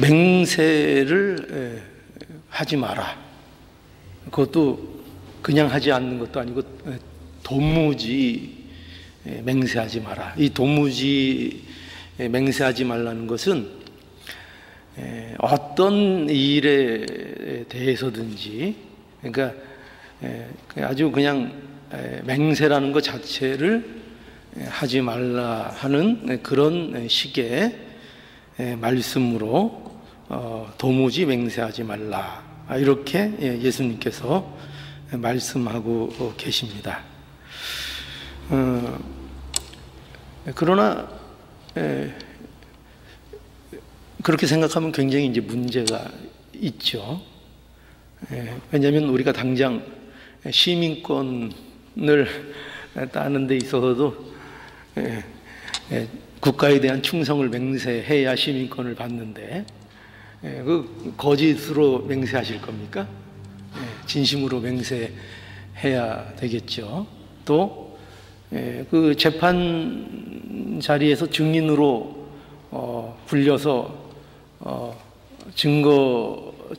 맹세를 하지 마라. 그것도 그냥 하지 않는 것도 아니고 도무지 맹세하지 마라. 이 도무지 맹세하지 말라는 것은 어떤 일에 대해서든지, 그러니까 아주 그냥 맹세라는 것 자체를 하지 말라 하는 그런 식의 말씀으로 도무지 맹세하지 말라, 이렇게 예수님께서 말씀하고 계십니다. 그러나 그렇게 생각하면 굉장히 이제 문제가 있죠. 왜냐하면 우리가 당장 시민권을 따는 데 있어서도 국가에 대한 충성을 맹세해야 시민권을 받는데, 그 거짓으로 맹세하실 겁니까? 진심으로 맹세해야 되겠죠. 또 그 재판 자리에서 증인으로 불려서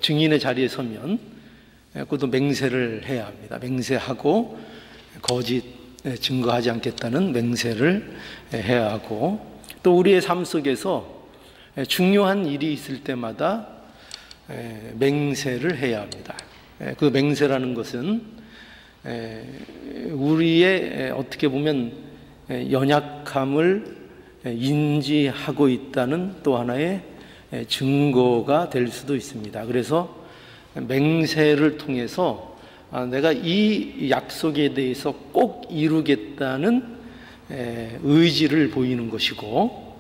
증인의 자리에 서면 그것도 맹세를 해야 합니다. 맹세하고 거짓 증거하지 않겠다는 맹세를 해야 하고, 또 우리의 삶 속에서 중요한 일이 있을 때마다 맹세를 해야 합니다. 그 맹세라는 것은 우리의 어떻게 보면 연약함을 인지하고 있다는 또 하나의 증거가 될 수도 있습니다. 그래서 맹세를 통해서 내가 이 약속에 대해서 꼭 이루겠다는 의지를 보이는 것이고,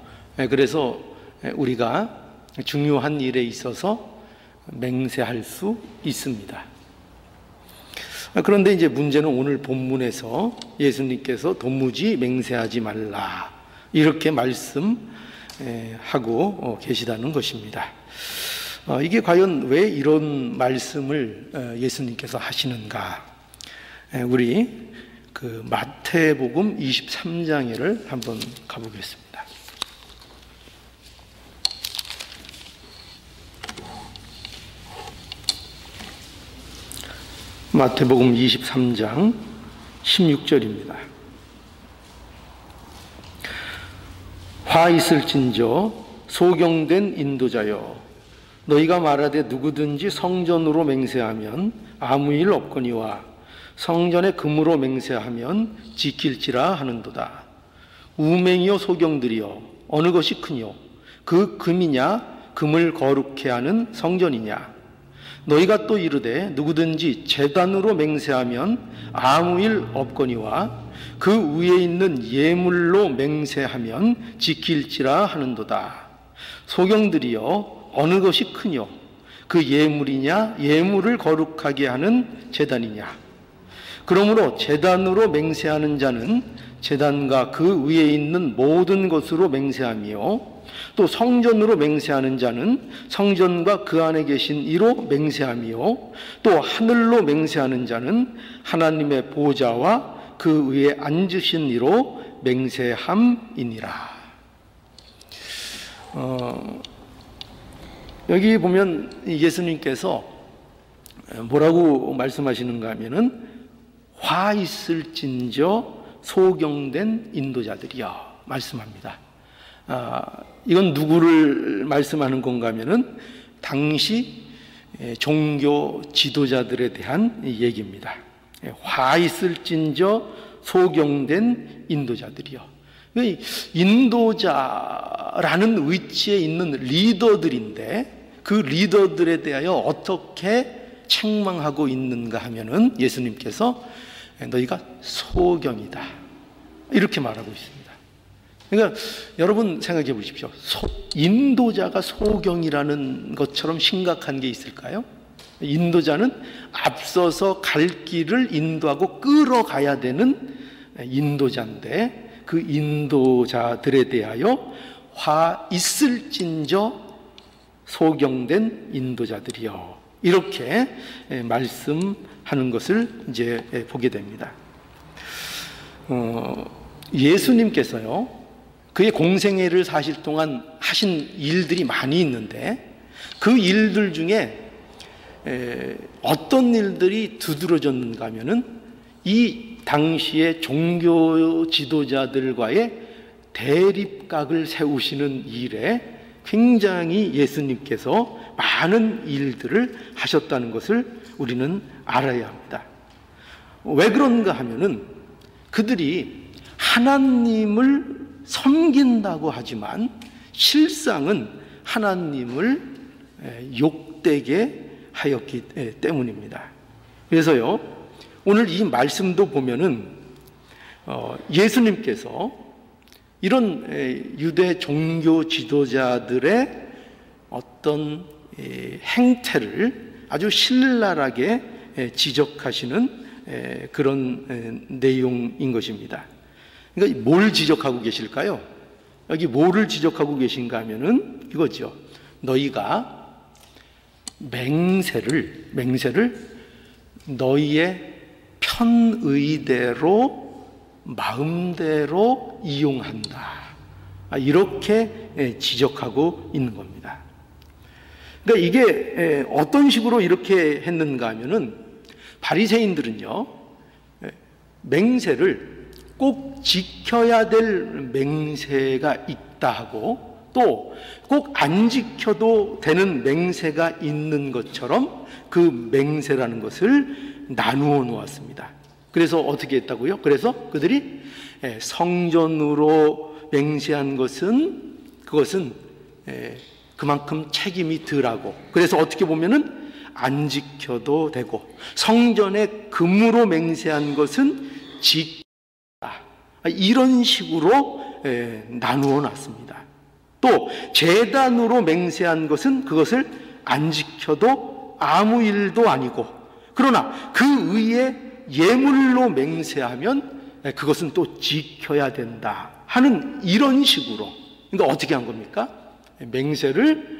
그래서 우리가 중요한 일에 있어서 맹세할 수 있습니다. 그런데 이제 문제는 오늘 본문에서 예수님께서 도무지 맹세하지 말라, 이렇게 말씀하고 계시다는 것입니다. 이게 과연 왜 이런 말씀을 예수님께서 하시는가? 우리 그 마태복음 23장을 한번 가보겠습니다. 마태복음 23장 16절입니다. 화 있을진저 소경된 인도자여, 너희가 말하되 누구든지 성전으로 맹세하면 아무 일 없거니와 성전의 금으로 맹세하면 지킬지라 하는도다. 우맹이요 소경들이여, 어느 것이 크뇨? 그 금이냐 금을 거룩해 하는 성전이냐? 너희가 또 이르되 누구든지 제단으로 맹세하면 아무 일 없거니와 그 위에 있는 예물로 맹세하면 지킬지라 하는도다. 소경들이여, 어느 것이 크뇨? 그 예물이냐 예물을 거룩하게 하는 제단이냐? 그러므로 제단으로 맹세하는 자는 제단과 그 위에 있는 모든 것으로 맹세하며, 또 성전으로 맹세하는 자는 성전과 그 안에 계신 이로 맹세하며, 또 하늘로 맹세하는 자는 하나님의 보좌와 그 위에 앉으신 이로 맹세함이니라. 여기 보면 예수님께서 뭐라고 말씀하시는가 하면은, 화 있을진저 소경된 인도자들이여, 말씀합니다. 이건 누구를 말씀하는 건가 하면은 당시 종교 지도자들에 대한 얘기입니다. 화 있을진저 소경된 인도자들이요. 인도자라는 위치에 있는 리더들인데, 그 리더들에 대하여 어떻게 책망하고 있는가 하면은 예수님께서 너희가 소경이다, 이렇게 말하고 있습니다. 그러니까 여러분 생각해 보십시오. 인도자가 소경이라는 것처럼 심각한 게 있을까요? 인도자는 앞서서 갈 길을 인도하고 끌어가야 되는 인도자인데, 그 인도자들에 대하여 화 있을진저 소경된 인도자들이요, 이렇게 말씀하는 것을 이제 보게 됩니다. 예수님께서요, 그의 공생애를 사실 동안 하신 일들이 많이 있는데, 그 일들 중에 어떤 일들이 두드러졌는가 하면은 이 당시의 종교 지도자들과의 대립각을 세우시는 일에 굉장히 예수님께서 많은 일들을 하셨다는 것을 우리는 알아야 합니다. 왜 그런가 하면은 그들이 하나님을 섬긴다고 하지만 실상은 하나님을 욕되게 하였기 때문입니다. 그래서요, 오늘 이 말씀도 보면은 예수님께서 이런 유대 종교 지도자들의 어떤 행태를 아주 신랄하게 지적하시는 그런 내용인 것입니다. 그러니까 뭘 지적하고 계실까요? 여기 뭐를 지적하고 계신가 하면은 이거죠. 너희가 맹세를 너희의 편의대로 마음대로 이용한다. 이렇게 지적하고 있는 겁니다. 그러니까 이게 어떤 식으로 이렇게 했는가 하면은 바리새인들은요, 맹세를 꼭 지켜야 될 맹세가 있다 하고 또 꼭 안 지켜도 되는 맹세가 있는 것처럼 그 맹세라는 것을 나누어 놓았습니다. 그래서 어떻게 했다고요? 그래서 그들이 성전으로 맹세한 그것은 그만큼 책임이 덜하고, 그래서 어떻게 보면은 안 지켜도 되고, 성전의 금으로 맹세한 것은 지켜야 한다. 이런 식으로 나누어 놨습니다. 또 제단으로 맹세한 것은 그것을 안 지켜도 아무 일도 아니고, 그러나 그 위에 예물로 맹세하면 그것은 또 지켜야 된다 하는 이런 식으로. 그러니까 어떻게 한 겁니까? 맹세를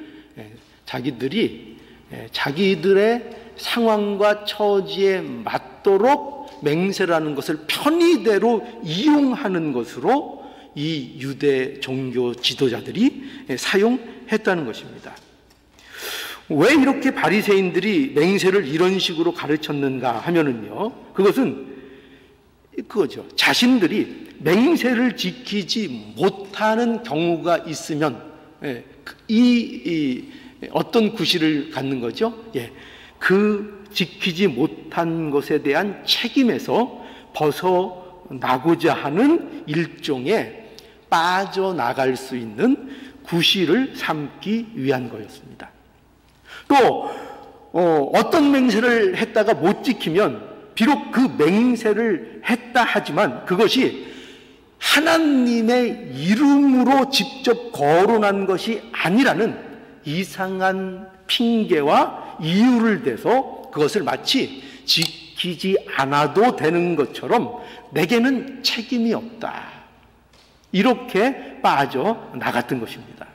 자기들의 상황과 처지에 맞도록 맹세라는 것을 편의대로 이용하는 것으로 이 유대 종교 지도자들이 사용했다는 것입니다. 왜 이렇게 바리새인들이 맹세를 이런 식으로 가르쳤는가 하면은요, 그것은 그거죠. 자신들이 맹세를 지키지 못하는 경우가 있으면 어떤 구실을 갖는 거죠? 그 지키지 못한 것에 대한 책임에서 벗어나고자 하는 일종의 빠져나갈 수 있는 구실을 삼기 위한 거였습니다. 또 어떤 맹세를 했다가 못 지키면 비록 그 맹세를 했다 하지만 그것이 하나님의 이름으로 직접 거론한 것이 아니라는 이상한 핑계와 이유를 대서 그것을 마치 지키지 않아도 되는 것처럼 내게는 책임이 없다, 이렇게 빠져나갔던 것입니다.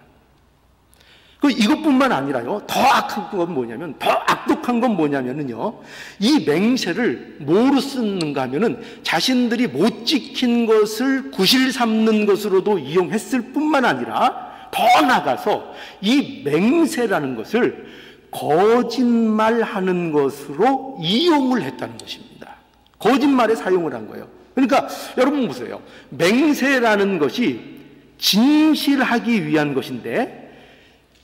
이것뿐만 아니라요, 더 악독한 건 뭐냐면은요, 이 맹세를 뭐로 쓰는가 하면은 자신들이 못 지킨 것을 구실 삼는 것으로도 이용했을 뿐만 아니라 더 나가서 이 맹세라는 것을 거짓말하는 것으로 이용을 했다는 것입니다. 거짓말에 사용을 한 거예요. 그러니까 여러분 보세요. 맹세라는 것이 진실하기 위한 것인데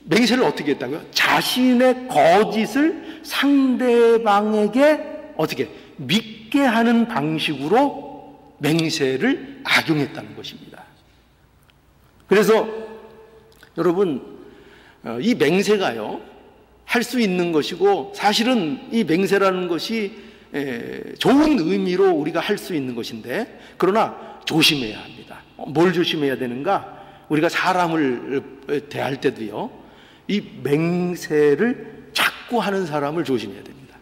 맹세를 어떻게 했다고요? 자신의 거짓을 상대방에게 어떻게 믿게 하는 방식으로 맹세를 악용했다는 것입니다. 그래서 여러분, 이 맹세가요, 할 수 있는 것이고 사실은 이 맹세라는 것이 좋은 의미로 우리가 할 수 있는 것인데, 그러나 조심해야 합니다. 뭘 조심해야 되는가? 우리가 사람을 대할 때도요, 이 맹세를 자꾸 하는 사람을 조심해야 됩니다.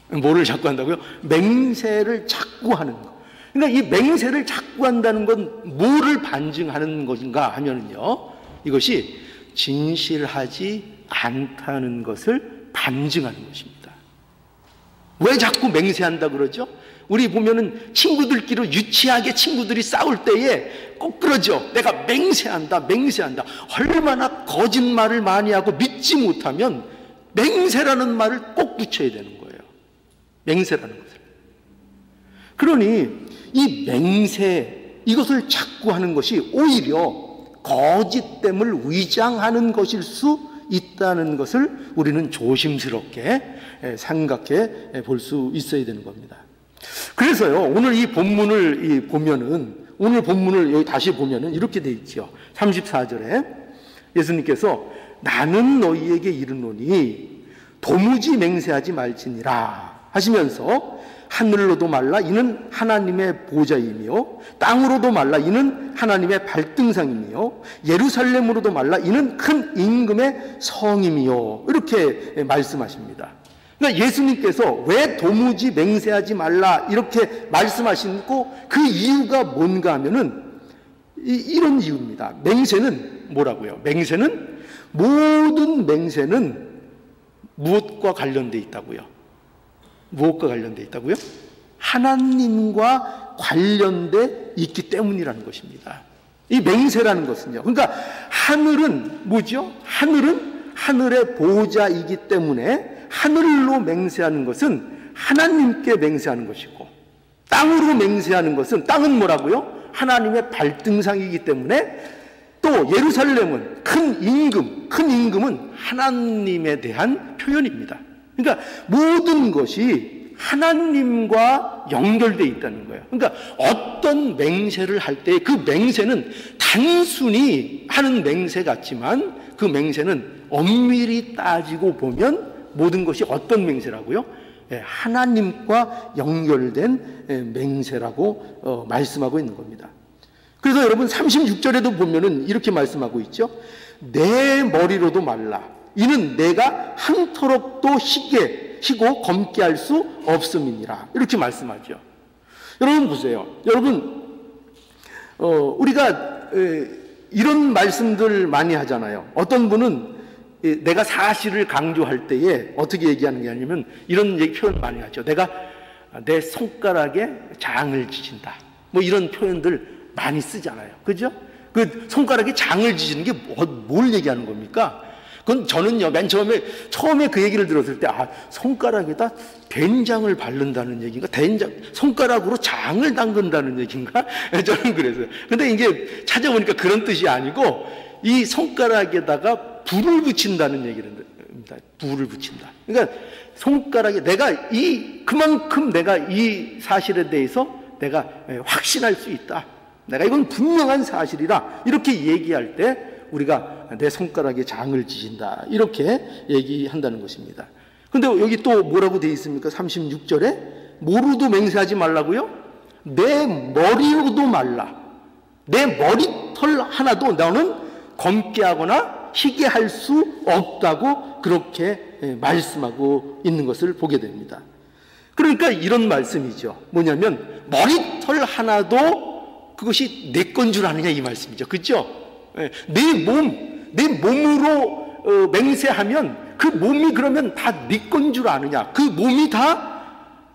뭐를 자꾸 한다고요? 맹세를 자꾸 하는 거. 그러니까 이 맹세를 자꾸 한다는 건 뭐를 반증하는 것인가 하면은요, 이것이 진실하지 않다는 것을 반증하는 것입니다. 왜 자꾸 맹세한다 그러죠? 우리 보면은 친구들끼리 유치하게 친구들이 싸울 때에 꼭 그러죠. 내가 맹세한다, 맹세한다. 얼마나 거짓말을 많이 하고 믿지 못하면 맹세라는 말을 꼭 붙여야 되는 거예요. 맹세라는 것을. 그러니 이 맹세, 이것을 자꾸 하는 것이 오히려 거짓됨을 위장하는 것일 수 있다는 것을 우리는 조심스럽게 생각해 볼 수 있어야 되는 겁니다. 그래서요, 오늘 이 본문을 보면은, 오늘 본문을 여기 다시 보면은 이렇게 돼 있죠. 34절에 예수님께서 나는 너희에게 이르노니 도무지 맹세하지 말지니라 하시면서 하늘로도 말라 이는 하나님의 보좌이며 땅으로도 말라 이는 하나님의 발등상이며 예루살렘으로도 말라 이는 큰 임금의 성임이요 이렇게 말씀하십니다. 그러니까 예수님께서 왜 도무지 맹세하지 말라 이렇게 말씀하시고 그 이유가 뭔가 하면은 이런 이유입니다. 맹세는 뭐라고요? 맹세는 모든 맹세는 무엇과 관련되어 있다고요? 무엇과 관련되어 있다고요? 하나님과 관련돼 있기 때문이라는 것입니다. 이 맹세라는 것은요. 그러니까 하늘은 뭐죠? 하늘은 하늘의 보호자이기 때문에 하늘로 맹세하는 것은 하나님께 맹세하는 것이고 땅으로 맹세하는 것은 땅은 뭐라고요? 하나님의 발등상이기 때문에 또 예루살렘은 큰 임금은 하나님에 대한 표현입니다. 그러니까 모든 것이 하나님과 연결되어 있다는 거예요. 그러니까 어떤 맹세를 할 때 그 맹세는 단순히 하는 맹세 같지만 그 맹세는 엄밀히 따지고 보면 모든 것이 어떤 맹세라고요? 하나님과 연결된 맹세라고 말씀하고 있는 겁니다. 그래서 여러분 36절에도 보면은 이렇게 말씀하고 있죠. 내 머리로도 말라. 이는 내가 한터럭도 희고 검게 할 수 없음이니라. 이렇게 말씀하죠. 여러분 보세요. 여러분 우리가 이런 말씀들 많이 하잖아요. 어떤 분은 내가 사실을 강조할 때에 어떻게 얘기하는 게 아니면 이런 표현 많이 하죠. 내가 내 손가락에 장을 지진다. 뭐 이런 표현들 많이 쓰잖아요. 그죠? 그 손가락에 장을 지지는 게 뭘 얘기하는 겁니까? 그건 저는요, 맨 처음에 그 얘기를 들었을 때, 손가락에다 된장을 바른다는 얘기인가? 손가락으로 장을 담근다는 얘기인가? 저는 그랬어요. 근데 이게 찾아보니까 그런 뜻이 아니고, 이 손가락에다가 불을 붙인다는 얘기를 합니다. 불을 붙인다. 그러니까 손가락에 그만큼 내가 이 사실에 대해서 내가 확신할 수 있다. 내가 이건 분명한 사실이다. 이렇게 얘기할 때 우리가 내 손가락에 장을 지진다. 이렇게 얘기한다는 것입니다. 근데 여기 또 뭐라고 되어 있습니까? 36절에 뭐로도 맹세하지 말라고요? 내 머리로도 말라. 내 머리털 하나도 너는 검게 하거나 희게 할 수 없다고 그렇게 말씀하고 있는 것을 보게 됩니다. 그러니까 이런 말씀이죠. 뭐냐면 머리털 하나도 그것이 내 건 줄 아느냐 이 말씀이죠. 그렇죠? 내 몸으로 맹세하면 그 몸이 그러면 다 네 건 줄 아느냐? 그 몸이 다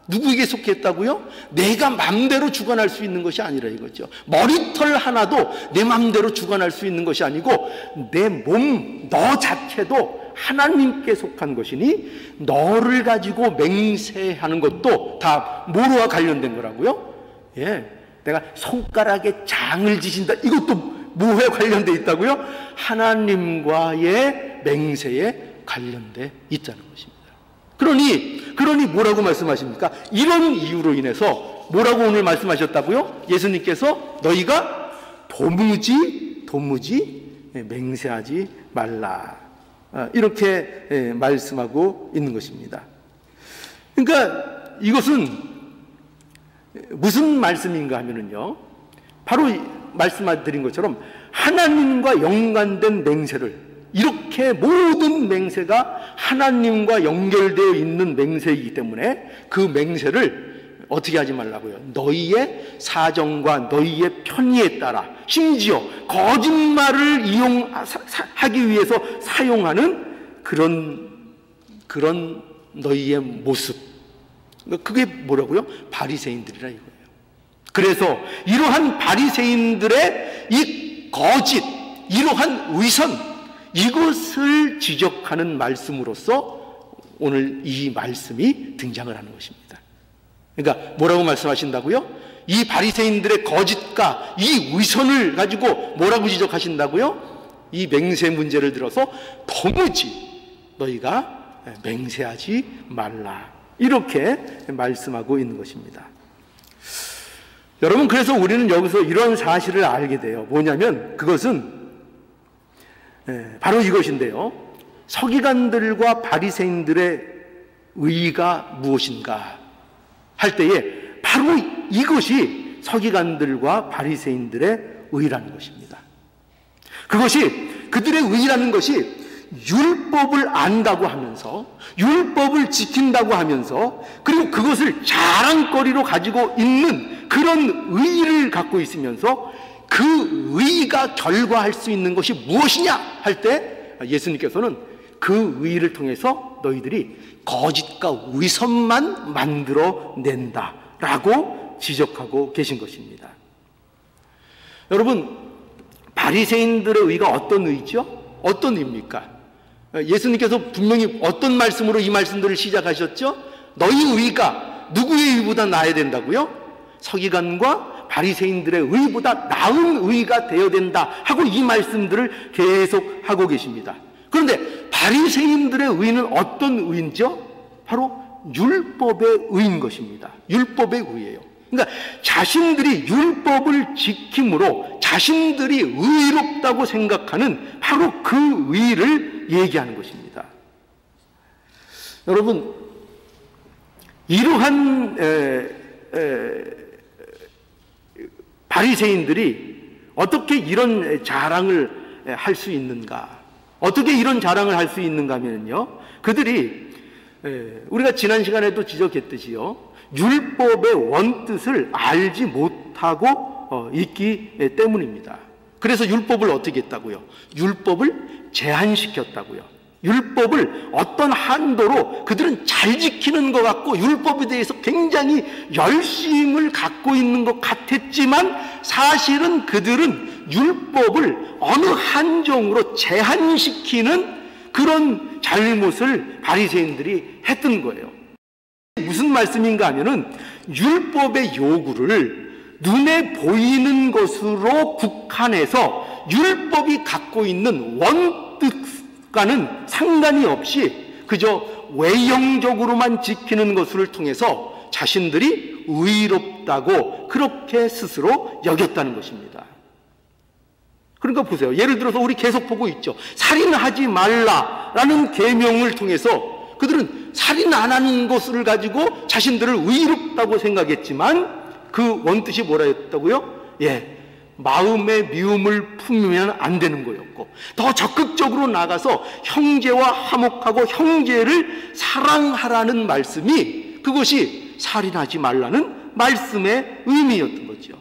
누구에게 속했다고요? 내가 맘대로 주관할 수 있는 것이 아니라 이거죠. 머리털 하나도 내 맘대로 주관할 수 있는 것이 아니고 내 몸, 너 자체도 하나님께 속한 것이니 너를 가지고 맹세하는 것도 다 뭐로와 관련된 거라고요? 예, 내가 손가락에 장을 지신다. 이것도 뭐에 관련돼 있다고요? 하나님과의 맹세에 관련돼 있다는 것입니다. 그러니 뭐라고 말씀하십니까? 이런 이유로 인해서 뭐라고 오늘 말씀하셨다고요? 예수님께서 너희가 도무지 맹세하지 말라. 이렇게 말씀하고 있는 것입니다. 그러니까 이것은 무슨 말씀인가 하면은요, 바로 말씀드린 것처럼 하나님과 연관된 맹세를, 이렇게 모든 맹세가 하나님과 연결되어 있는 맹세이기 때문에 그 맹세를 어떻게 하지 말라고요? 너희의 사정과 너희의 편의에 따라, 심지어 거짓말을 하기 위해서 사용하는 그런 너희의 모습, 그게 뭐라고요? 바리새인들이라 이거예요. 그래서 이러한 바리새인들의 이 거짓, 이러한 위선, 이것을 지적하는 말씀으로서 오늘 이 말씀이 등장을 하는 것입니다. 그러니까 뭐라고 말씀하신다고요? 이 바리새인들의 거짓과 이 위선을 가지고 뭐라고 지적하신다고요? 이 맹세 문제를 들어서 도무지 너희가 맹세하지 말라, 이렇게 말씀하고 있는 것입니다. 여러분, 그래서 우리는 여기서 이런 사실을 알게 돼요. 뭐냐면 그것은 바로 이것인데요, 서기관들과 바리새인들의 의의가 무엇인가 할 때에 바로 이것이 서기관들과 바리새인들의 의의라는 것입니다. 그것이, 그들의 의의라는 것이 율법을 안다고 하면서, 율법을 지킨다고 하면서, 그리고 그것을 자랑거리로 가지고 있는 그런 의의를 갖고 있으면서 그 의의가 결과할 수 있는 것이 무엇이냐 할 때 예수님께서는 그 의의를 통해서 너희들이 거짓과 위선만 만들어낸다 라고 지적하고 계신 것입니다. 여러분, 바리새인들의 의의가 어떤 의의죠? 어떤 의의입니까? 예수님께서 분명히 어떤 말씀으로 이 말씀들을 시작하셨죠? 너희 의의가 누구의 의의보다 나아야 된다고요? 서기관과 바리새인들의 의의보다 나은 의의가 되어야 된다 하고 이 말씀들을 계속 하고 계십니다. 그런데 바리새인들의 의의는 어떤 의의죠? 바로 율법의 의의인 것입니다. 율법의 의의예요. 그러니까 자신들이 율법을 지킴으로 자신들이 의롭다고 생각하는 바로 그 의의를 얘기하는 것입니다. 여러분, 이러한 바리새인들이 어떻게 이런 자랑을 할 수 있는가? 어떻게 이런 자랑을 할 수 있는가 하면요, 그들이 우리가 지난 시간에도 지적했듯이요, 율법의 원뜻을 알지 못하고 있기 때문입니다. 그래서 율법을 어떻게 했다고요? 율법을 제한시켰다고요. 율법을 어떤 한도로 그들은 잘 지키는 것 같고 율법에 대해서 굉장히 열심을 갖고 있는 것 같았지만 사실은 그들은 율법을 어느 한정으로 제한시키는 그런 잘못을 바리새인들이 했던 거예요. 무슨 말씀인가 하면은 율법의 요구를 눈에 보이는 것으로 국한해서 율법이 갖고 있는 원뜻과는 상관이 없이 그저 외형적으로만 지키는 것을 통해서 자신들이 의롭다고 그렇게 스스로 여겼다는 것입니다. 그러니까 보세요. 예를 들어서 우리 계속 보고 있죠. 살인하지 말라라는 계명을 통해서 그들은 살인 안 하는 것을 가지고 자신들을 의롭다고 생각했지만 그 원뜻이 뭐라 했다고요? 마음의 미움을 품으면 안 되는 거였고, 더 적극적으로 나가서 형제와 화목하고 형제를 사랑하라는 말씀이 그것이 살인하지 말라는 말씀의 의미였던 거죠.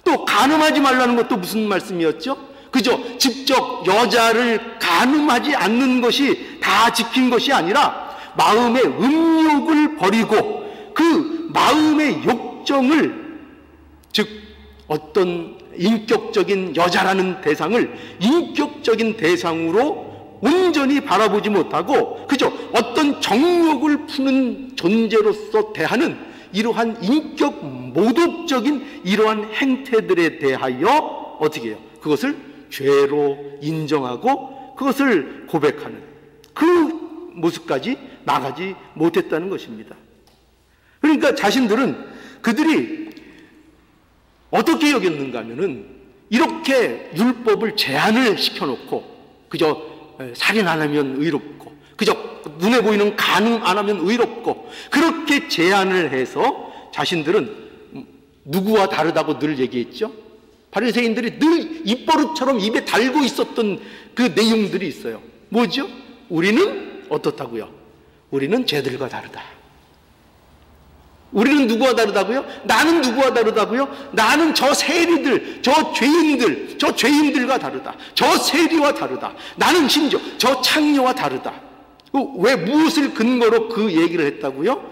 또 간음하지 말라는 것도 무슨 말씀이었죠? 그저 직접 여자를 간음하지 않는 것이 다 지킨 것이 아니라 마음의 음욕을 버리고 그 마음의 욕정을, 즉 어떤 인격적인 여자라는 대상을 인격적인 대상으로 온전히 바라보지 못하고 그저 어떤 정욕을 푸는 존재로서 대하는 이러한 인격 모독적인 이러한 행태들에 대하여 어떻게 해요? 그것을 죄로 인정하고 그것을 고백하는 그 모습까지 나가지 못했다는 것입니다. 그러니까 자신들은 그들이 어떻게 여겼는가 하면은 이렇게 율법을 제한을 시켜놓고 그저 살인 안 하면 의롭고 그저 눈에 보이는 간음 안 하면 의롭고 그렇게 제한을 해서 자신들은 누구와 다르다고 늘 얘기했죠? 바리새인들이 늘 입버릇처럼 입에 달고 있었던 그 내용들이 있어요. 뭐죠? 우리는 어떻다고요? 우리는 쟤들과 다르다. 우리는 누구와 다르다고요? 나는 누구와 다르다고요? 나는 저 세리들, 저 죄인들과 다르다. 저 세리와 다르다. 나는 심지어 저 창녀와 다르다. 왜 무엇을 근거로 그 얘기를 했다고요?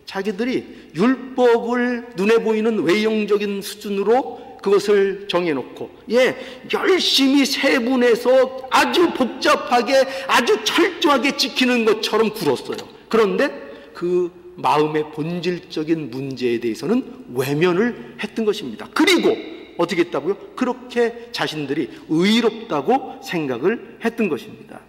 자기들이 율법을 눈에 보이는 외형적인 수준으로 그것을 정해놓고, 열심히 세분해서 아주 복잡하게 아주 철저하게 지키는 것처럼 굴었어요. 그런데 그 마음의 본질적인 문제에 대해서는 외면을 했던 것입니다. 그리고 어떻게 했다고요? 그렇게 자신들이 의롭다고 생각을 했던 것입니다.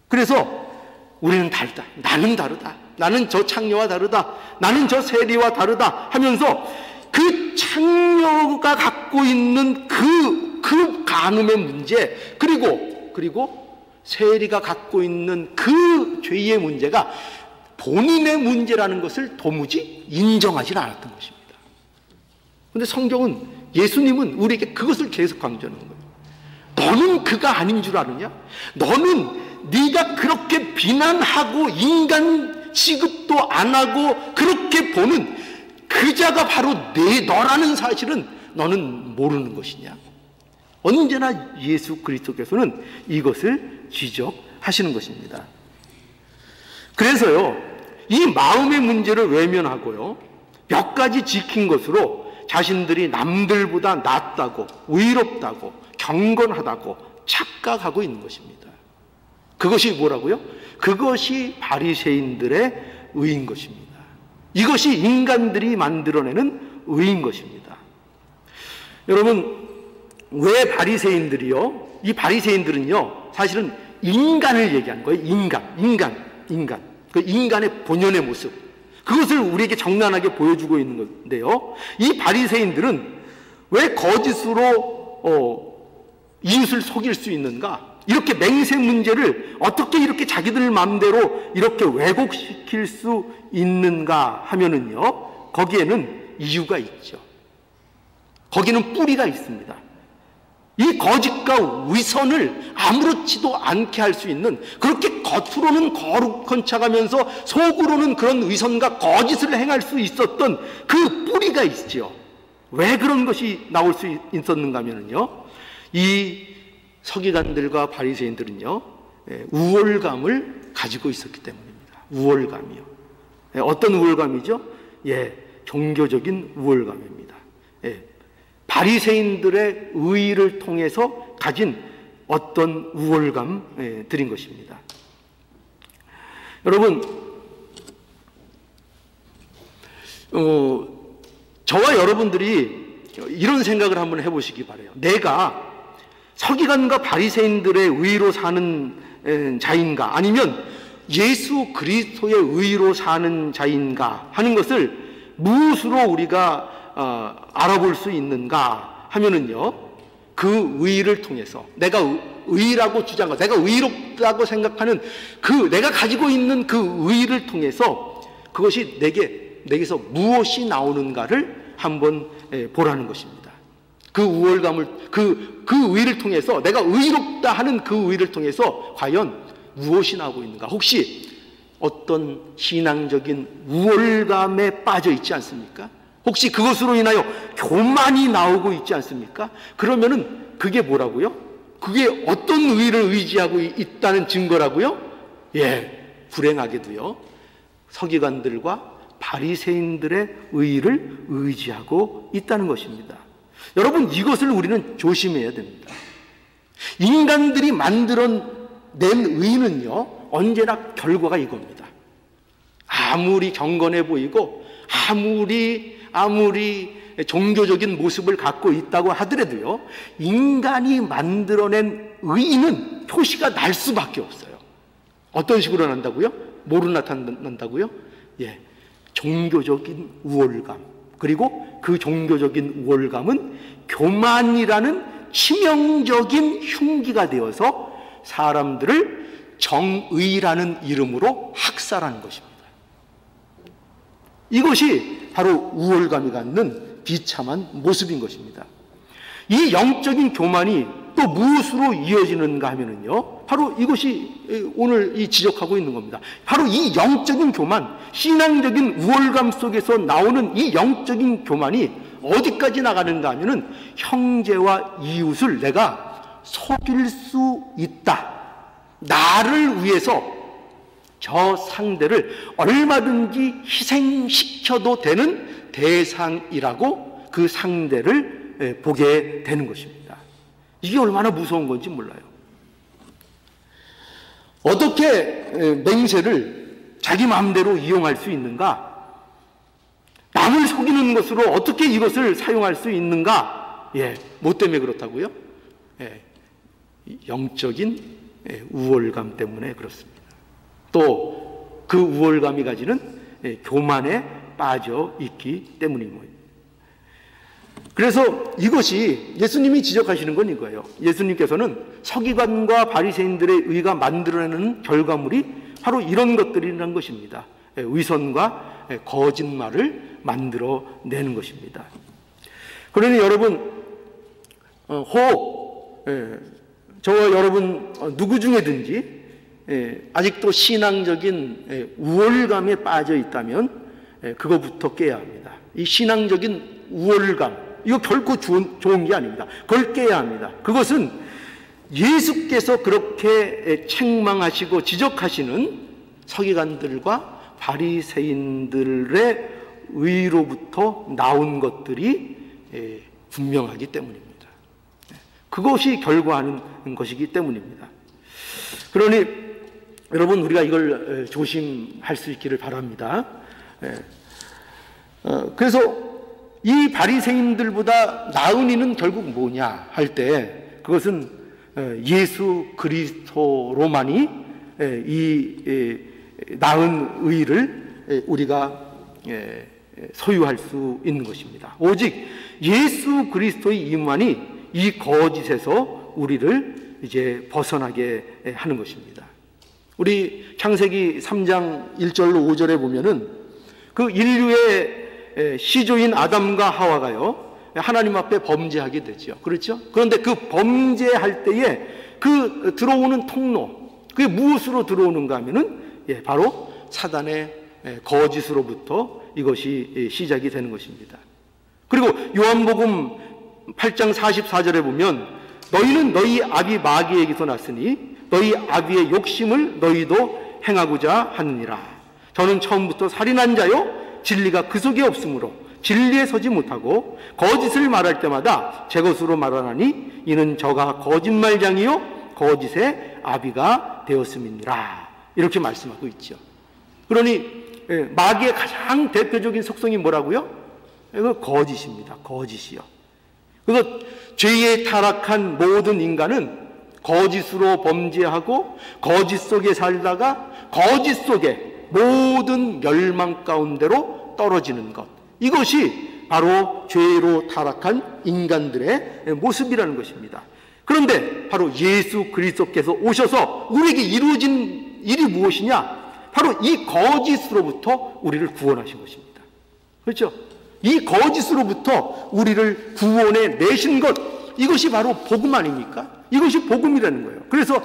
그래서 우리는 다르다, 나는 다르다, 나는 저 창녀와 다르다, 나는 저 세리와 다르다 하면서 그 창녀가 갖고 있는 그 간음의 문제, 그리고 세리가 갖고 있는 그 죄의 문제가 본인의 문제라는 것을 도무지 인정하지 않았던 것입니다. 그런데 성경은, 예수님은 우리에게 그것을 계속 강조하는 거예요. 너는 그가 아닌 줄 아느냐? 너는 네가 그렇게 비난하고 인간 취급도 안 하고 그렇게 보는 그 자가 바로 너라는 사실은 너는 모르는 것이냐? 언제나 예수 그리스도께서는 이것을 지적하시는 것입니다. 그래서요, 이 마음의 문제를 외면하고요, 몇 가지 지킨 것으로 자신들이 남들보다 낫다고, 의롭다고, 경건하다고 착각하고 있는 것입니다. 그것이 뭐라고요? 그것이 바리새인들의 의인 것입니다. 이것이 인간들이 만들어내는 의인 것입니다. 여러분, 왜 바리새인들이요? 이 바리새인들은요, 사실은 인간을 얘기하는 거예요. 인간. 그 인간의 본연의 모습. 그것을 우리에게 적나라하게 보여주고 있는 건데요. 이 바리새인들은 왜 거짓으로 이웃을 속일 수 있는가? 이렇게 맹세 문제를 어떻게 이렇게 자기들 마음대로 이렇게 왜곡시킬 수 있는가 하면은요, 거기에는 이유가 있죠. 거기는 뿌리가 있습니다. 이 거짓과 위선을 아무렇지도 않게 할 수 있는, 그렇게 겉으로는 거룩한 척하면서 속으로는 그런 위선과 거짓을 행할 수 있었던 그 뿌리가 있죠. 왜 그런 것이 나올 수 있었는가 하면요, 이 서기관들과 바리새인들은요, 우월감을 가지고 있었기 때문입니다. 우월감이요. 어떤 우월감이죠? 종교적인 우월감입니다. 바리새인들의 의의를 통해서 가진 어떤 우월감들인 것입니다. 여러분, 저와 여러분들이 이런 생각을 한번 해보시기 바라요. 내가 서기관과 바리새인들의 의로 사는 자인가, 아니면 예수 그리스도의 의로 사는 자인가 하는 것을 무엇으로 우리가 알아볼 수 있는가 하면은요, 그 의를 통해서, 내가 의라고 주장하고 내가 의롭다고 생각하는 그 내가 가지고 있는 그 의를 통해서 그것이 내게서 무엇이 나오는가를 한번 보라는 것입니다. 그 우월감을, 그 의를 통해서, 내가 의롭다 하는 그 의를 통해서 과연 무엇이 나오고 있는가? 혹시 어떤 신앙적인 우월감에 빠져 있지 않습니까? 혹시 그것으로 인하여 교만이 나오고 있지 않습니까? 그러면은 그게 뭐라고요? 그게 어떤 의를 의지하고 있다는 증거라고요? 불행하게도요, 서기관들과 바리새인들의 의를 의지하고 있다는 것입니다. 여러분, 이것을 우리는 조심해야 됩니다. 인간들이 만들어낸 의는요, 언제나 결과가 이겁니다. 아무리 경건해 보이고 아무리 종교적인 모습을 갖고 있다고 하더라도요, 인간이 만들어낸 의는 표시가 날 수밖에 없어요. 어떤 식으로 난다고요? 뭐로 나타난다고요? 종교적인 우월감. 그리고 그 종교적인 우월감은 교만이라는 치명적인 흉기가 되어서 사람들을 정의라는 이름으로 학살하는 것입니다. 이것이 바로 우월감이 갖는 비참한 모습인 것입니다. 이 영적인 교만이 또 무엇으로 이어지는가 하면은요, 바로 이것이 오늘 이 지적하고 있는 겁니다. 바로 이 영적인 교만, 신앙적인 우월감 속에서 나오는 이 영적인 교만이 어디까지 나가는가 하면은 형제와 이웃을 내가 속일 수 있다, 나를 위해서 저 상대를 얼마든지 희생시켜도 되는 대상이라고 그 상대를 보게 되는 것입니다. 이게 얼마나 무서운 건지 몰라요. 어떻게 맹세를 자기 마음대로 이용할 수 있는가? 남을 속이는 것으로 어떻게 이것을 사용할 수 있는가? 뭐 때문에 그렇다고요? 영적인 우월감 때문에 그렇습니다. 또 그 우월감이 가지는 교만에 빠져 있기 때문입니다. 그래서 이것이 예수님이 지적하시는 건 이거예요. 예수님께서는 서기관과 바리새인들의 의가 만들어내는 결과물이 바로 이런 것들이라는 것입니다. 위선과 거짓말을 만들어내는 것입니다. 그러니 여러분, 저와 여러분 누구 중에든지 아직도 신앙적인 우월감에 빠져 있다면 그거부터 깨야 합니다. 이 신앙적인 우월감, 이거 결코 좋은 게 아닙니다. 그걸 깨야 합니다. 그것은 예수께서 그렇게 책망하시고 지적하시는 서기관들과 바리새인들의 의로부터 나온 것들이 분명하기 때문입니다. 그것이 결과하는 것이기 때문입니다. 그러니 여러분, 우리가 이걸 조심할 수 있기를 바랍니다. 그래서 이 바리새인들보다 나은 이는 결국 뭐냐 할 때, 그것은 예수 그리스도로만이 이 나은 의를 우리가 소유할 수 있는 것입니다. 오직 예수 그리스도의 임만이 이 거짓에서 우리를 이제 벗어나게 하는 것입니다. 우리 창세기 3장 1절로 5절에 보면은 그 인류의 시조인 아담과 하와가요, 하나님 앞에 범죄하게 되죠. 그렇죠? 그런데 그 범죄할 때에 그 들어오는 통로, 그게 무엇으로 들어오는가 하면은 바로 사단의 거짓으로부터 이것이 시작이 되는 것입니다. 그리고 요한복음 8장 44절에 보면 너희는 너희 아비 마귀에게서 났으니 너희 아비의 욕심을 너희도 행하고자 하느니라. 저는 처음부터 살인한 자요 진리가 그 속에 없으므로 진리에 서지 못하고 거짓을 말할 때마다 제 것으로 말하나니 이는 저가 거짓말장이요 거짓의 아비가 되었음이니라. 이렇게 말씀하고 있죠. 그러니 마귀의 가장 대표적인 속성이 뭐라고요? 이거 거짓입니다. 거짓이요. 그래서 죄에 타락한 모든 인간은 거짓으로 범죄하고 거짓 속에 살다가 거짓 속에 모든 멸망 가운데로 떨어지는 것, 이것이 바로 죄로 타락한 인간들의 모습이라는 것입니다. 그런데 바로 예수 그리스도께서 오셔서 우리에게 이루어진 일이 무엇이냐? 바로 이 거짓으로부터 우리를 구원하신 것입니다. 그렇죠? 이 거짓으로부터 우리를 구원해 내신 것, 이것이 바로 복음 아닙니까? 이것이 복음이라는 거예요. 그래서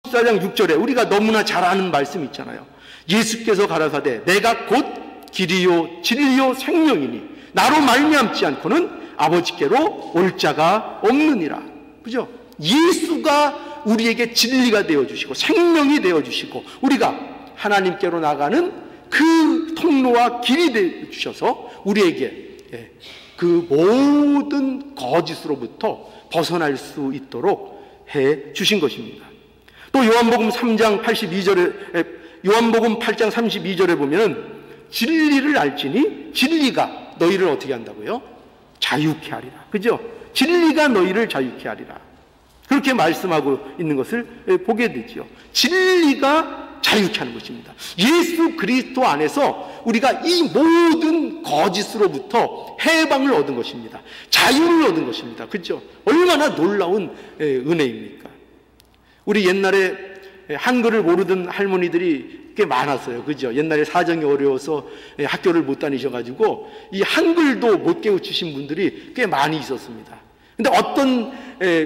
14장 6절에 우리가 너무나 잘 아는 말씀 있잖아요. 예수께서 가라사대 내가 곧 길이요 진리요 생명이니 나로 말미암지 않고는 아버지께로 올 자가 없느니라. 그죠? 예수가 우리에게 진리가 되어주시고 생명이 되어주시고 우리가 하나님께로 나가는 그 통로와 길이 되어주셔서 우리에게 그 모든 거짓으로부터 벗어날 수 있도록 해 주신 것입니다. 또 요한복음 8장 32절에 보면 진리를 알지니 진리가 너희를 어떻게 한다고요? 자유케 하리라. 그죠? 진리가 너희를 자유케 하리라. 그렇게 말씀하고 있는 것을 보게 되죠. 진리가 자유케 하는 것입니다. 예수 그리스도 안에서 우리가 이 모든 거짓으로부터 해방을 얻은 것입니다. 자유를 얻은 것입니다. 그렇죠? 얼마나 놀라운 은혜입니까? 우리 옛날에 한글을 모르던 할머니들이 꽤 많았어요. 그죠? 옛날에 사정이 어려워서 학교를 못 다니셔가지고 이 한글도 못 깨우치신 분들이 꽤 많이 있었습니다. 근데 어떤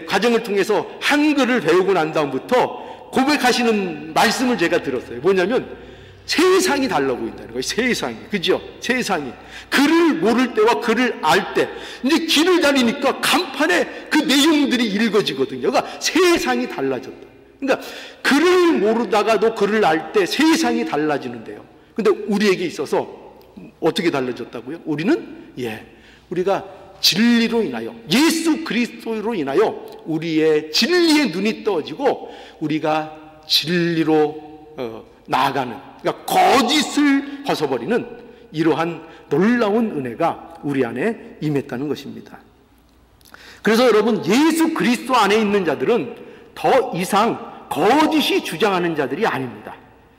과정을 통해서 한글을 배우고 난 다음부터 고백하시는 말씀을 제가 들었어요. 뭐냐면 세상이 달라 보인다는 거예요. 세상이. 그죠? 세상이. 글을 모를 때와 글을 알 때 이제 길을 다니니까 간판에 그 내용들이 읽어지거든요. 그러니까 세상이 달라졌다. 그러니까 글을 모르다가도 글을 알 때 세상이 달라지는데요. 근데 우리에게 있어서 어떻게 달라졌다고요? 우리가 진리로 인하여, 예수 그리스도로 인하여 우리의 진리의 눈이 떠지고 우리가 진리로 나아가는, 그러니까 거짓을 벗어버리는 이러한 놀라운 은혜가 우리 안에 임했다는 것입니다. 그래서 여러분, 예수 그리스도 안에 있는 자들은 더 이상 거짓이 주장하는 자들이 아닙니다.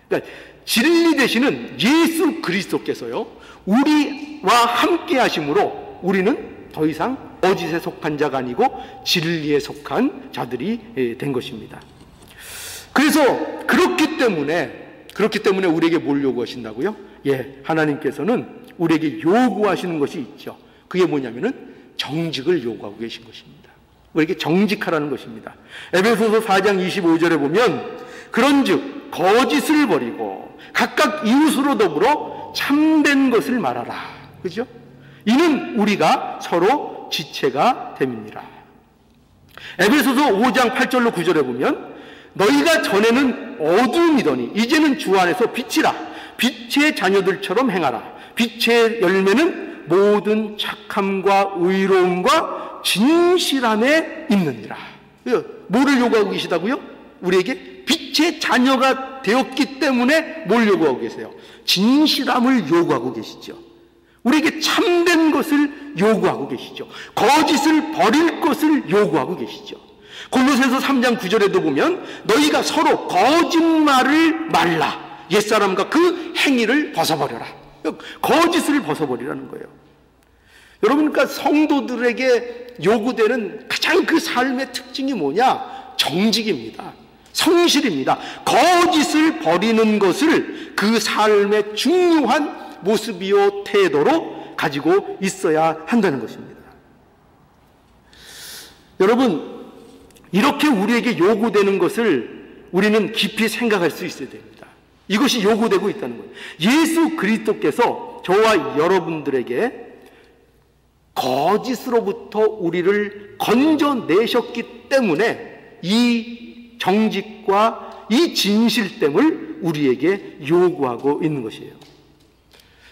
그러니까 진리 되시는 예수 그리스도께서요, 우리와 함께 하심으로 우리는 더 이상 거짓에 속한 자가 아니고 진리에 속한 자들이 된 것입니다. 그래서 그렇기 때문에 우리에게 뭘 요구하신다고요? 하나님께서는 우리에게 요구하시는 것이 있죠. 그게 뭐냐면은 정직을 요구하고 계신 것입니다. 우리에게 정직하라는 것입니다. 에베소서 4장 25절에 보면 그런즉 거짓을 버리고 각각 이웃으로 더불어 참된 것을 말하라. 그죠? 이는 우리가 서로 지체가 됨이니라. 에베소서 5장 8절로 9절에 보면 너희가 전에는 어두움이더니 이제는 주 안에서 빛이라. 빛의 자녀들처럼 행하라. 빛의 열매는 모든 착함과 의로움과 진실함에 있느니라. 뭐를 요구하고 계시다고요? 우리에게 빛의 자녀가 되었기 때문에 뭘 요구하고 계세요? 진실함을 요구하고 계시죠. 우리에게 참된 것을 요구하고 계시죠. 거짓을 버릴 것을 요구하고 계시죠. 골로새서 3장 9절에도 보면 너희가 서로 거짓말을 말라. 옛사람과 그 행위를 벗어버려라. 거짓을 벗어버리라는 거예요. 여러분, 그러니까 성도들에게 요구되는 가장 그 삶의 특징이 뭐냐? 정직입니다. 성실입니다. 거짓을 버리는 것을 그 삶의 중요한 모습이요 태도로 가지고 있어야 한다는 것입니다. 여러분, 이렇게 우리에게 요구되는 것을 우리는 깊이 생각할 수 있어야 됩니다. 이것이 요구되고 있다는 거예요. 예수 그리스도께서 저와 여러분들에게 거짓으로부터 우리를 건져내셨기 때문에 이 정직과 이 진실됨을 우리에게 요구하고 있는 것이에요.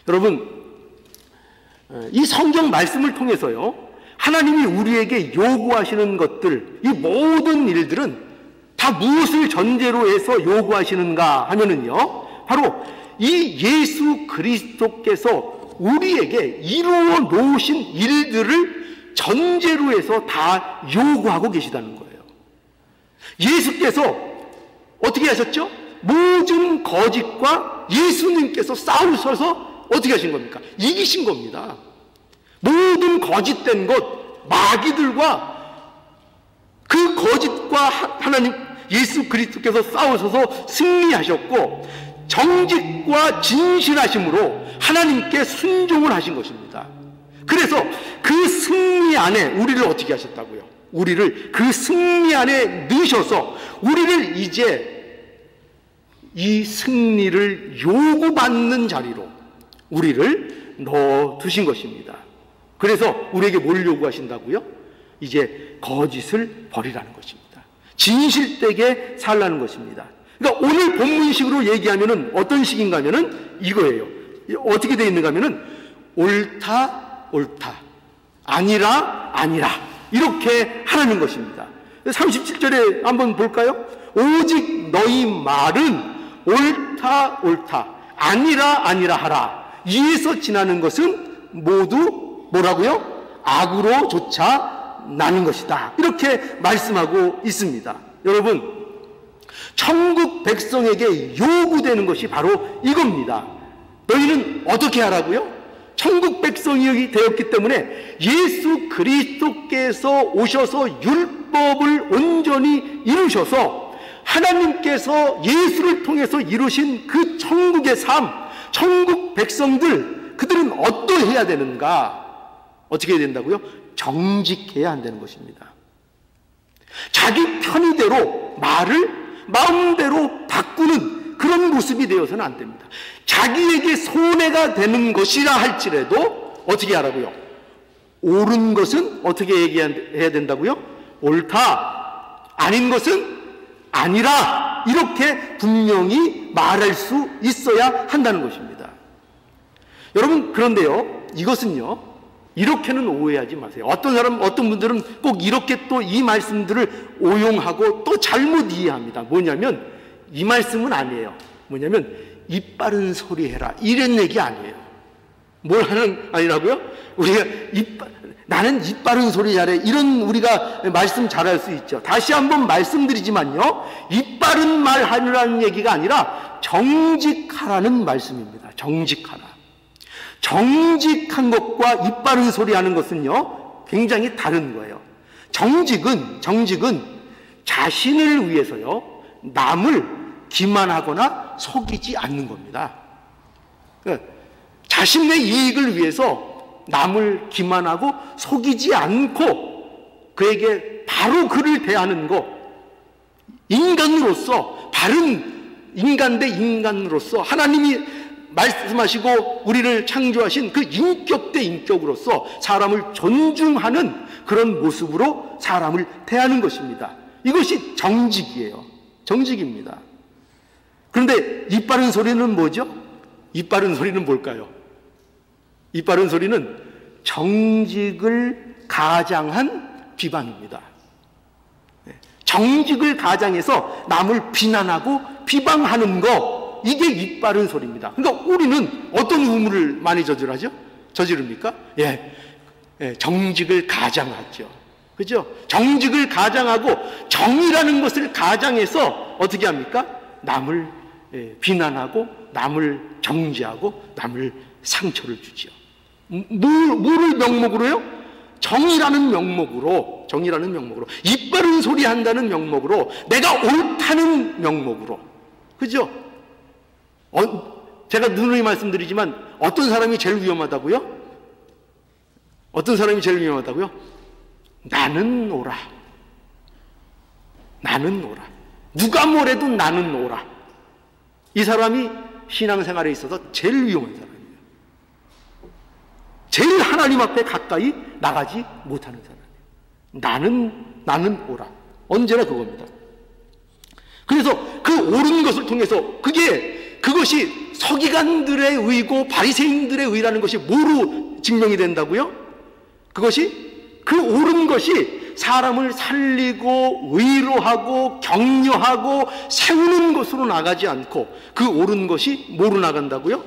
여러분, 이 성경 말씀을 통해서요, 하나님이 우리에게 요구하시는 것들, 이 모든 일들은 다 무엇을 전제로 해서 요구하시는가 하면은요, 바로 이 예수 그리스도께서 우리에게 이루어 놓으신 일들을 전제로 해서 다 요구하고 계시다는 거예요. 예수께서 어떻게 하셨죠? 모든 거짓과 예수님께서 싸우셔서 어떻게 하신 겁니까? 이기신 겁니다. 모든 거짓된 것, 마귀들과 그 거짓과 하나님 예수 그리스도께서 싸우셔서 승리하셨고, 정직과 진실하심으로 하나님께 순종을 하신 것입니다. 그래서 그 승리 안에 우리를 어떻게 하셨다고요? 우리를 그 승리 안에 넣으셔서 우리를 이제 이 승리를 요구받는 자리로 우리를 넣어두신 것입니다. 그래서 우리에게 뭘 요구하신다고요? 이제 거짓을 버리라는 것입니다. 진실되게 살라는 것입니다. 그러니까 오늘 본문식으로 얘기하면은 어떤 식인가 하면은 이거예요. 어떻게 되어 있는가 하면은 옳다, 옳다. 아니라, 아니라. 이렇게 하라는 것입니다. 37절에 한번 볼까요? 오직 너희 말은 옳다, 옳다. 아니라, 아니라 하라. 이에서 지나는 것은 모두 뭐라고요? 악으로 조차 나는 것이다. 이렇게 말씀하고 있습니다. 여러분, 천국 백성에게 요구되는 것이 바로 이겁니다. 너희는 어떻게 하라고요? 천국 백성이 되었기 때문에 예수 그리스도께서 오셔서 율법을 온전히 이루셔서 하나님께서 예수를 통해서 이루신 그 천국의 삶, 천국 백성들, 그들은 어떠해야 되는가? 어떻게 해야 된다고요? 정직해야 한다는 것입니다. 자기 편의대로 말을 마음대로 바꾸는 그런 모습이 되어서는 안 됩니다. 자기에게 손해가 되는 것이라 할지라도 어떻게 하라고요? 옳은 것은 어떻게 얘기해야 된다고요? 옳다. 아닌 것은 아니라 이렇게 분명히 말할 수 있어야 한다는 것입니다. 여러분, 그런데요, 이것은요, 이렇게는 오해하지 마세요. 어떤 분들은 꼭 이렇게 또 이 말씀들을 오용하고 또 잘못 이해합니다. 뭐냐면 이 말씀은 아니에요. 뭐냐면 입 바른 소리 해라, 이런 얘기 아니에요. 뭘 하는 아니라고요? 우리가 나는 입 바른 소리 잘해, 이런 우리가 말씀 잘할 수 있죠. 다시 한번 말씀드리지만요, 입 바른 말 하라는 얘기가 아니라 정직하라는 말씀입니다. 정직하라. 정직한 것과 입 바른 소리 하는 것은요, 굉장히 다른 거예요. 정직은 자신을 위해서요, 남을 기만하거나 속이지 않는 겁니다. 자신의 이익을 위해서 남을 기만하고 속이지 않고 그에게 바로 그를 대하는 것, 인간으로서, 바른 인간 대 인간으로서 하나님이 말씀하시고 우리를 창조하신 그 인격 대 인격으로서 사람을 존중하는 그런 모습으로 사람을 대하는 것입니다. 이것이 정직이에요. 정직입니다. 그런데 입 바른 소리는 뭐죠? 입 바른 소리는 뭘까요? 입 바른 소리는 정직을 가장한 비방입니다. 정직을 가장해서 남을 비난하고 비방하는 거, 이게 입 바른 소리입니다. 그러니까 우리는 어떤 의무를 많이 저지릅니까? 정직을 가장하죠. 그죠? 정직을 가장하고 정의라는 것을 가장해서 어떻게 합니까? 남을 비난하고 남을 정죄하고 남을 상처를 주지요. 뭐를 명목으로요? 정의라는 명목으로, 입 바른 소리 한다는 명목으로, 내가 옳다는 명목으로. 그죠? 제가 누누이 말씀드리지만 어떤 사람이 제일 위험하다고요? 어떤 사람이 제일 위험하다고요? 나는 옳아. 나는 옳아. 누가 뭐래도 나는 옳아. 이 사람이 신앙생활에 있어서 제일 위험한 사람이에요. 제일 하나님 앞에 가까이 나가지 못하는 사람이에요. 나는 옳아. 언제나 그겁니다. 그래서 그 옳은 것을 통해서 그것이 서기관들의 의고 바리새인들의 의라는 것이 뭐로 증명이 된다고요? 그 옳은 것이 사람을 살리고 위로하고 격려하고 세우는 것으로 나가지 않고, 그 옳은 것이 뭐로 나간다고요?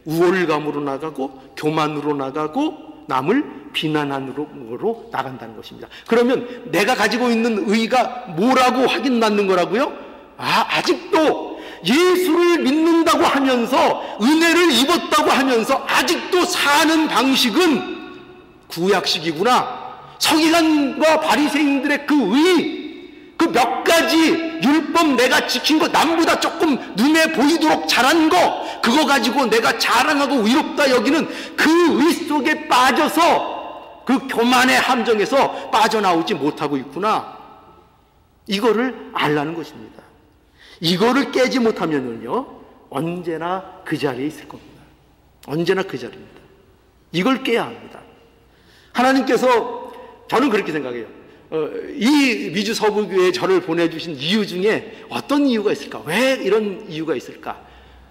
우월감으로 나가고 교만으로 나가고 남을 비난하는 나간다는 것입니다. 그러면 내가 가지고 있는 의가 뭐라고 확인받는 거라고요? 아직도 예수를 믿는다고 하면서, 은혜를 입었다고 하면서 아직도 사는 방식은 구약식이구나. 서기관과 바리새인들의 그 의, 그 몇 가지 율법 내가 지킨 거, 남보다 조금 눈에 보이도록 잘한 거, 그거 가지고 내가 자랑하고 위롭다 여기는 그 의 속에 빠져서 그 교만의 함정에서 빠져나오지 못하고 있구나. 이거를 알라는 것입니다. 이거를 깨지 못하면은요, 언제나 그 자리에 있을 겁니다. 언제나 그 자리입니다. 이걸 깨야 합니다. 하나님께서, 저는 그렇게 생각해요. 이 미주 서부교회에 저를 보내주신 이유 중에 어떤 이유가 있을까? 왜 이런 이유가 있을까?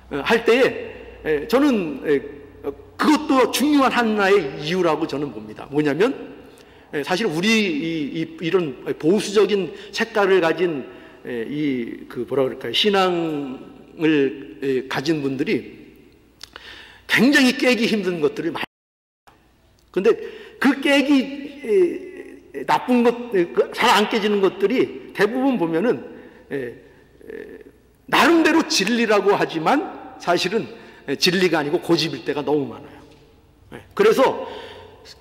할 때에 저는 그것도 중요한 하나의 이유라고 저는 봅니다. 뭐냐면, 사실 우리 이런 보수적인 색깔을 가진 신앙을 가진 분들이 굉장히 깨기 힘든 것들을 많이 해요. 근데 그 깨기 나쁜 것, 잘 안 깨지는 것들이 대부분 보면은 나름대로 진리라고 하지만 사실은 진리가 아니고 고집일 때가 너무 많아요. 그래서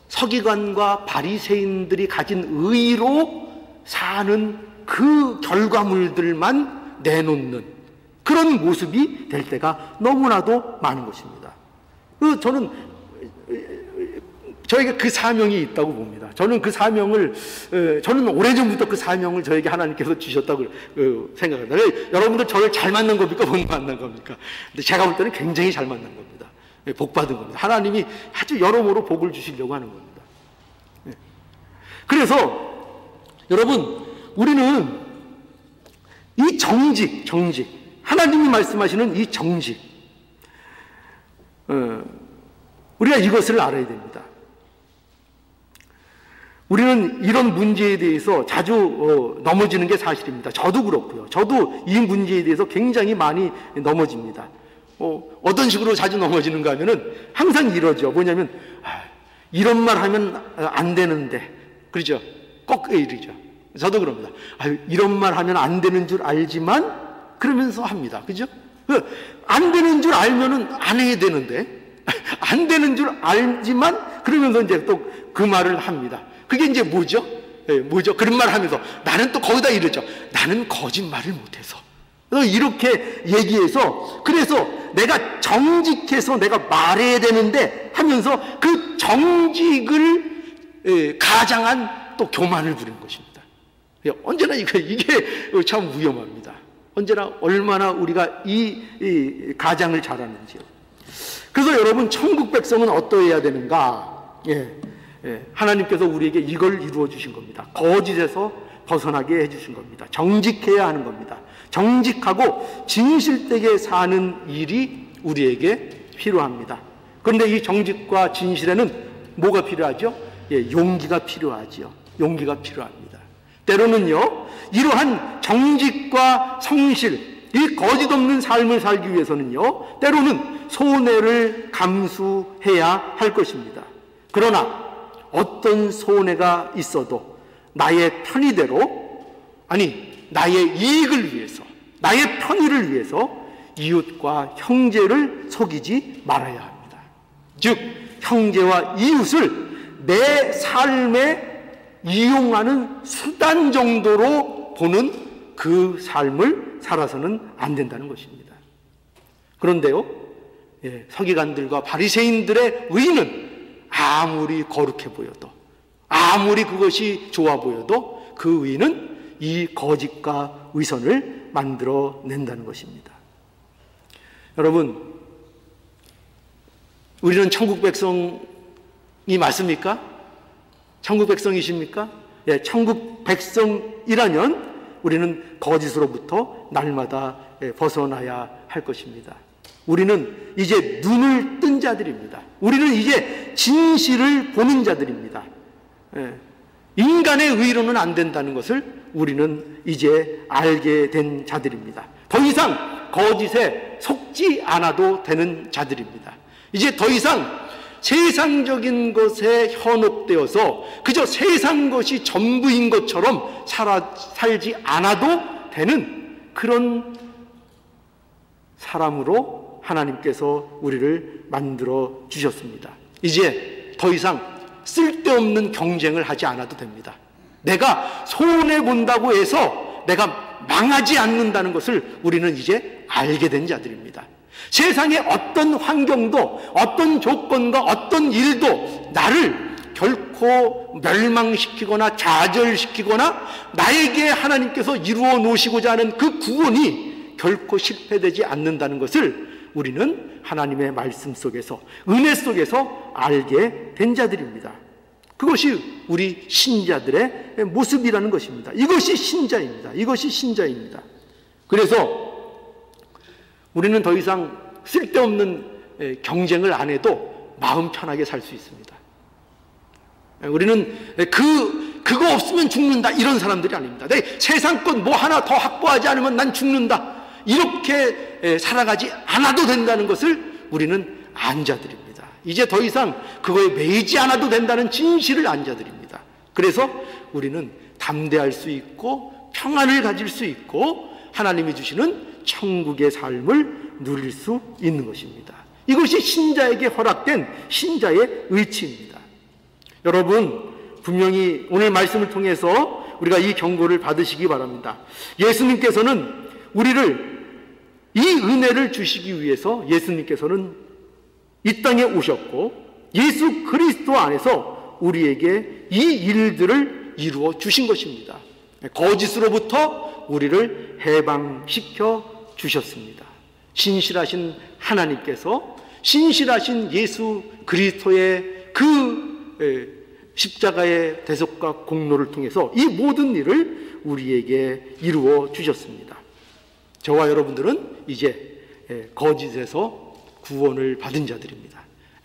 서기관과 바리새인들이 가진 의로 사는 그 결과물들만 내놓는 그런 모습이 될 때가 너무나도 많은 것입니다. 저는 저에게 그 사명이 있다고 봅니다. 저는 그 사명을, 저는 오래전부터 그 사명을 저에게 하나님께서 주셨다고 생각합니다. 여러분들 저를 잘 만난 겁니까? 못 만난 겁니까? 근데 제가 볼 때는 굉장히 잘 만난 겁니다. 복 받은 겁니다. 하나님이 아주 여러모로 복을 주시려고 하는 겁니다. 그래서 여러분, 우리는 이 정직, 하나님이 말씀하시는 이 정직, 우리가 이것을 알아야 됩니다. 우리는 이런 문제에 대해서 자주 넘어지는 게 사실입니다. 저도 그렇고요. 저도 이 문제에 대해서 굉장히 많이 넘어집니다. 어떤 식으로 자주 넘어지는가 하면은 항상 이러죠. 뭐냐면 이런 말 하면 안 되는데, 그렇죠? 꼭 이러죠. 저도 그럽니다. 이런 말 하면 안 되는 줄 알지만 그러면서 합니다. 그죠? 안 되는 줄 알면은 안 해야 되는데, 안 되는 줄 알지만 그러면서 이제 또 그 말을 합니다. 그게 이제 뭐죠? 뭐죠? 그런 말 하면서 나는 또 거기다 이러죠. 나는 거짓말을 못해서. 이렇게 얘기해서, 그래서 내가 정직해서 내가 말해야 되는데 하면서 그 정직을 가장한 또 교만을 부린 것입니다. 언제나 이게 참 위험합니다. 언제나 얼마나 우리가 이 가장을 잘하는지요. 그래서 여러분, 천국 백성은 어떠해야 되는가? 하나님께서 우리에게 이걸 이루어 주신 겁니다. 거짓에서 벗어나게 해주신 겁니다. 정직해야 하는 겁니다. 정직하고 진실되게 사는 일이 우리에게 필요합니다. 그런데 이 정직과 진실에는 뭐가 필요하죠? 용기가 필요하죠. 용기가 필요합니다. 때로는요, 이러한 정직과 성실, 이 거짓 없는 삶을 살기 위해서는요, 때로는 손해를 감수해야 할 것입니다. 그러나 어떤 손해가 있어도 나의 편의대로, 나의 이익을 위해서, 나의 편의를 위해서 이웃과 형제를 속이지 말아야 합니다. 즉, 형제와 이웃을 내 삶에 이용하는 수단 정도로 보는 그 삶을 살아서는 안 된다는 것입니다. 그런데요, 서기관들과 바리새인들의 의는 아무리 거룩해 보여도, 아무리 그것이 좋아 보여도 그 의는 이 거짓과 위선을 만들어낸다는 것입니다. 여러분, 우리는 천국 백성이 맞습니까? 천국 백성이십니까? 천국 백성이라면 우리는 거짓으로부터 날마다 벗어나야 할 것입니다. 우리는 이제 눈을 뜬 자들입니다. 우리는 이제 진실을 보는 자들입니다. 인간의 의로는 안 된다는 것을 우리는 이제 알게 된 자들입니다. 더 이상 거짓에 속지 않아도 되는 자들입니다. 이제 더 이상 세상적인 것에 현혹되어서 그저 세상 것이 전부인 것처럼 살지 않아도 되는 그런 사람으로 하나님께서 우리를 만들어 주셨습니다. 이제 더 이상 쓸데없는 경쟁을 하지 않아도 됩니다. 내가 손해본다고 해서 내가 망하지 않는다는 것을 우리는 이제 알게 된 자들입니다. 세상의 어떤 환경도, 어떤 조건과 어떤 일도 나를 결코 멸망시키거나 좌절시키거나 나에게 하나님께서 이루어 놓으시고자 하는 그 구원이 결코 실패되지 않는다는 것을 우리는 하나님의 말씀 속에서, 은혜 속에서 알게 된 자들입니다. 그것이 우리 신자들의 모습이라는 것입니다. 이것이 신자입니다. 이것이 신자입니다. 그래서 우리는 더 이상 쓸데없는 경쟁을 안 해도 마음 편하게 살 수 있습니다. 우리는 그거 없으면 죽는다, 이런 사람들이 아닙니다. 세상 것 뭐 하나 더 확보하지 않으면 난 죽는다, 이렇게 살아가지 않아도 된다는 것을 우리는 안 자들입니다. 이제 더 이상 그거에 매이지 않아도 된다는 진실을 안 자들입니다. 그래서 우리는 담대할 수 있고 평안을 가질 수 있고 하나님이 주시는 천국의 삶을 누릴 수 있는 것입니다. 이것이 신자에게 허락된 신자의 의치입니다. 여러분, 분명히 오늘 말씀을 통해서 우리가 이 경고를 받으시기 바랍니다. 예수님께서는 우리를 이 은혜를 주시기 위해서 예수님께서는 이 땅에 오셨고 예수 그리스도 안에서 우리에게 이 일들을 이루어 주신 것입니다. 거짓으로부터 우리를 해방시켜 주셨습니다. 신실하신 하나님께서 신실하신 예수 그리스도의 그 십자가의 대속과 공로를 통해서 이 모든 일을 우리에게 이루어 주셨습니다. 저와 여러분들은 이제 거짓에서 구원을 받은 자들입니다.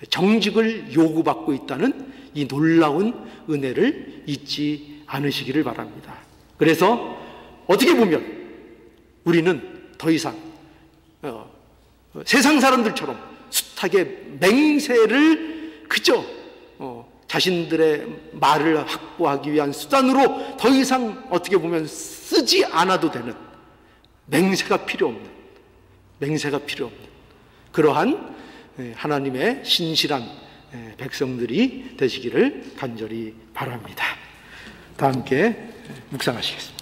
정직을 요구받고 있다는 이 놀라운 은혜를 잊지 않으시기를 바랍니다. 그래서 어떻게 보면 우리는 더 이상 세상 사람들처럼 숱하게 맹세를 그저 자신들의 말을 확보하기 위한 수단으로 더 이상 어떻게 보면 쓰지 않아도 되는, 맹세가 필요 없는 그러한 하나님의 신실한 백성들이 되시기를 간절히 바랍니다. 다 함께 묵상하시겠습니다.